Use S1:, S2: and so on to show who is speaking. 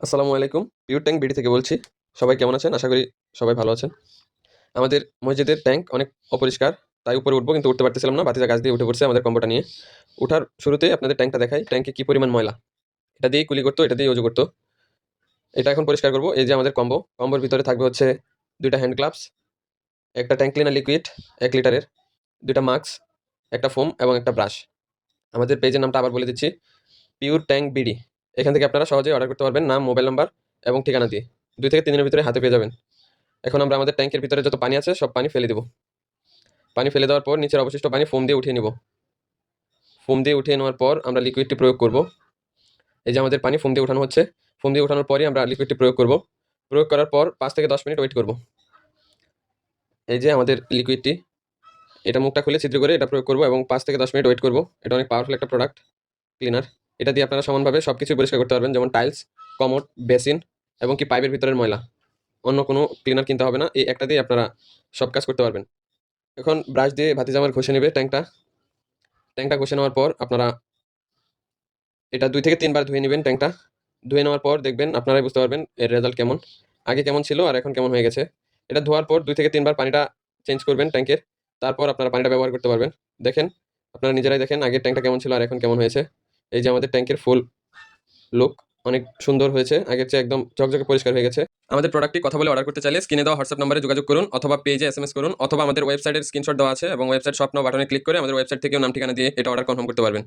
S1: আসসালামু আলাইকুম। Pure tank BD থেকে বলছি। সবাই কেমন আছেন? আশা করি সবাই ভালো আছেন। আমাদের মসজিদের ট্যাঙ্ক অনেক অপরিষ্কার। তাই উপরে উঠবো কিন্তু উঠতে পারতেছিলাম না। ভাতিজা গাছ দিয়ে উঠে পড়ছে আমাদের কম্বোটা নিয়ে। উঠার শুরুতেই আপনাদের ট্যাঙ্কটা দেখাই। ট্যাঙ্কে কি পরিমাণ ময়লা। এটা দিয়েই কুলি করতো, এটা দিয়েই অজু করতো। এটা এখন পরিষ্কার করব। এই যে আমাদের কম্বো। কম্বোর ভিতরে থাকবে হচ্ছে ২ টা হ্যান্ড গ্লাভস, একটা ট্যাঙ্ক ক্লিনার লিকুইড ১ লিটারের, ২ টা মাস্ক, একটা ফোম এবং একটা ব্রাশ। আমাদের পেজের নামটা আবার বলে দিচ্ছি, পিওর ট্যাঙ্ক বিডি। এখান থেকে আপনারা সহজেই অর্ডার করতে পারবেন নাম, মোবাইল নাম্বার এবং ঠিকানা দিয়ে। ২ থেকে ৩ দিনের ভিতরে হাতে পেয়ে যাবেন। এখন আমরা আমাদের ট্যাঙ্কের ভিতরে যত পানি আছে সব পানি ফেলে দেব। পানি ফেলে দেওয়ার পর নিচের অবশিষ্ট পানি ফোম দিয়ে উঠিয়ে নেব। ফোম দিয়ে উঠিয়ে নেওয়ার পর আমরা লিকুইডটি প্রয়োগ করব। এই যে আমাদের পানি ফোম দিয়ে উঠানো হচ্ছে। ফোম দিয়ে উঠানোর পরই আমরা লিকুইডটি প্রয়োগ করব। প্রয়োগ করার পর ৫ থেকে ১০ মিনিট ওয়েট করব। এই যে আমাদের লিকুইডটি, এটা মুখটা খুলে ছিদ্র করে এটা প্রয়োগ করব এবং ৫ থেকে ১০ মিনিট ওয়েট করব। এটা অনেক পাওয়ারফুল একটা প্রোডাক্ট ক্লিনার। এটা দিয়ে আপনারা সমানভাবে সবকিছু পরিষ্কার করতে পারবেন, যেমন টাইলস, কমোড, বেসিন এবং কি পাইপের ভিতরের ময়লা। অন্য কোনো ক্লিনার কিনতে হবে না, এই একটা দিয়ে আপনারা সব কাজ করতে পারবেন। এখন ব্রাশ দিয়ে ভাতিজা আমার ঘষে নেবে ট্যাঙ্কটা ঘষে নেওয়ার পর আপনারা এটা ২ থেকে ৩ বার ধুয়ে নিবেন ট্যাঙ্কটা। ধুয়ে নেওয়ার পর দেখবেন, আপনারাই বুঝতে পারবেন এর রেজাল্ট কেমন। আগে কেমন ছিল আর এখন কেমন হয়ে গেছে। এটা ধোয়ার পর ২ থেকে ৩ বার পানিটা চেঞ্জ করবেন ট্যাঙ্কের। তারপর আপনারা পানিটা ব্যবহার করতে পারবেন। দেখেন, আপনারা নিজেরাই দেখেন আগের ট্যাঙ্কটা কেমন ছিল আর এখন কেমন হয়েছে। এই যে আমাদের ট্যাঙ্কের ফুল লুক অনেক সুন্দর হয়েছে। আগের চেয়ে একদম ঝকঝকে পরিষ্কার হয়ে গেছে। আমাদের প্রোডাক্টটি কথা বলে অর্ডার করতে চাইলে স্ক্রিনে দেওয়া হোয়াটসঅ্যাপ নম্বরে যোগাযোগ করুন, অথবা পেজে এসএমএস করুন, অথবা আমাদের ওয়েবসাইটের স্ক্রিনশট দেওয়া আছে এবং ওয়েবসাইট শপ নাও বাটনে ক্লিক করে আমাদের ওয়েবসাইট থেকেও নাম ঠিকানা দিয়ে এটা অর্ডার কনফার্ম করতে পারবেন।